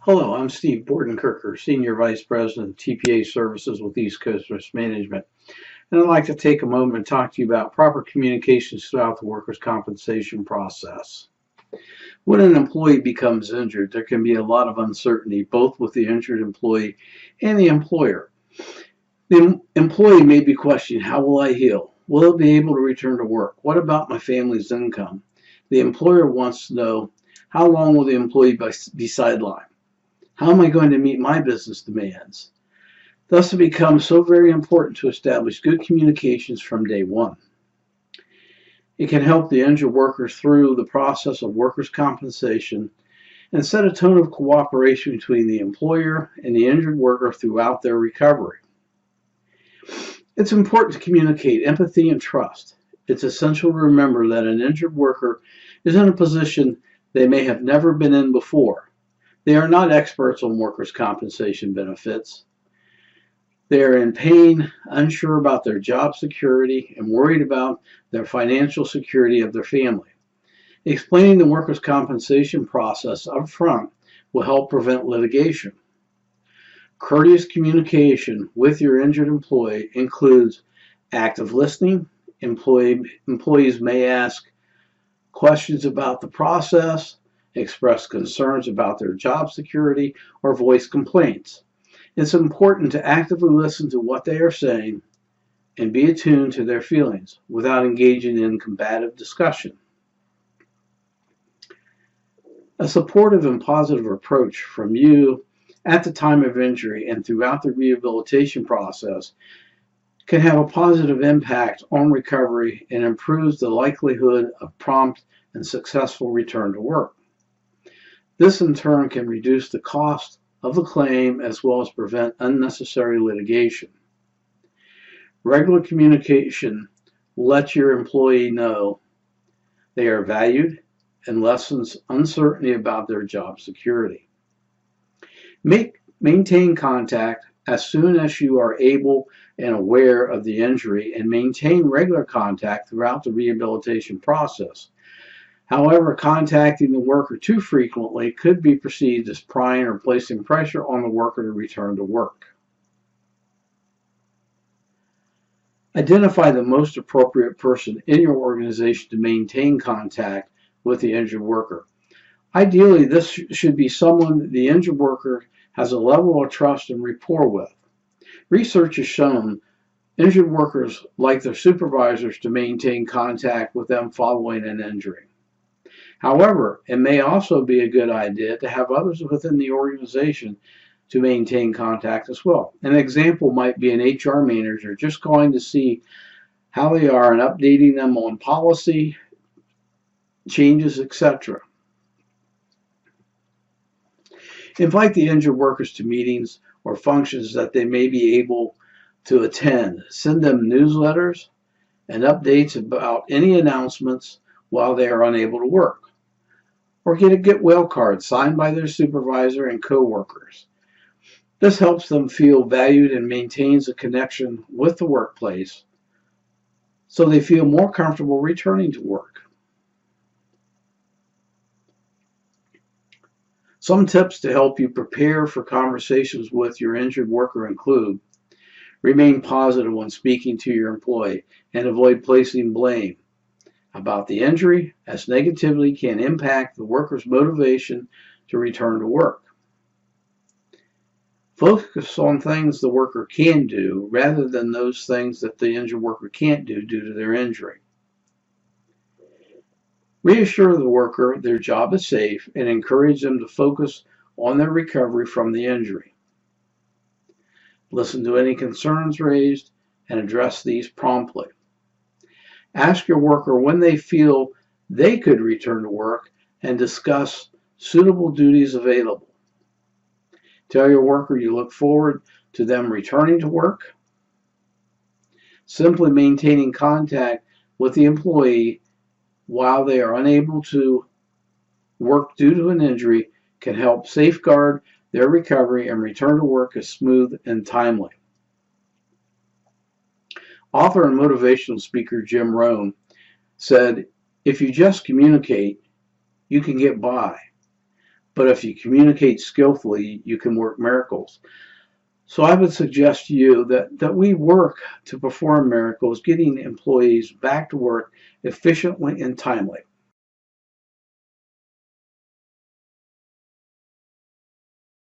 Hello, I'm Steve Bordenkirker, Senior Vice President of TPA Services with East Coast Risk Management. And I'd like to take a moment and talk to you about proper communications throughout the workers' compensation process. When an employee becomes injured, there can be a lot of uncertainty both with the injured employee and the employer. The employee may be questioning, how will I heal? Will I be able to return to work? What about my family's income? The employer wants to know, how long will the employee be sidelined? How am I going to meet my business demands? Thus, it becomes so very important to establish good communications from day one. It can help the injured worker through the process of workers' compensation and set a tone of cooperation between the employer and the injured worker throughout their recovery. It's important to communicate empathy and trust. It's essential to remember that an injured worker is in a position they may have never been in before. They are not experts on workers' compensation benefits. They are in pain, unsure about their job security, and worried about their financial security of their family. Explaining the workers' compensation process up front will help prevent litigation. Courteous communication with your injured employee includes active listening. Employees may ask questions about the process, express concerns about their job security, or voice complaints. It's important to actively listen to what they are saying and be attuned to their feelings without engaging in combative discussion. A supportive and positive approach from you at the time of injury and throughout the rehabilitation process can have a positive impact on recovery and improves the likelihood of prompt and successful return to work. This in turn can reduce the cost of the claim as well as prevent unnecessary litigation. Regular communication lets your employee know they are valued and lessens uncertainty about their job security. Maintain contact as soon as you are able and aware of the injury, and maintain regular contact throughout the rehabilitation process. However, contacting the worker too frequently could be perceived as prying or placing pressure on the worker to return to work. Identify the most appropriate person in your organization to maintain contact with the injured worker. Ideally, this should be someone the injured worker has a level of trust and rapport with. Research has shown injured workers like their supervisors to maintain contact with them following an injury. However, it may also be a good idea to have others within the organization to maintain contact as well. An example might be an HR manager just calling to see how they are and updating them on policy changes, etc. Invite the injured workers to meetings or functions that they may be able to attend. Send them newsletters and updates about any announcements while they are unable to work. Or get a get well card signed by their supervisor and co-workers. This helps them feel valued and maintains a connection with the workplace so they feel more comfortable returning to work. Some tips to help you prepare for conversations with your injured worker include: remain positive when speaking to your employee and avoid placing blame about the injury, as negativity can impact the worker's motivation to return to work. Focus on things the worker can do rather than those things that the injured worker can't do due to their injury. Reassure the worker their job is safe and encourage them to focus on their recovery from the injury. Listen to any concerns raised and address these promptly. Ask your worker when they feel they could return to work and discuss suitable duties available. Tell your worker you look forward to them returning to work. Simply maintaining contact with the employee while they are unable to work due to an injury can help safeguard their recovery and return to work as smooth and timely. Author and motivational speaker Jim Rohn said, "If you just communicate, you can get by. but if you communicate skillfully, you can work miracles. So I would suggest to you that we work to perform miracles, getting employees back to work efficiently and timely.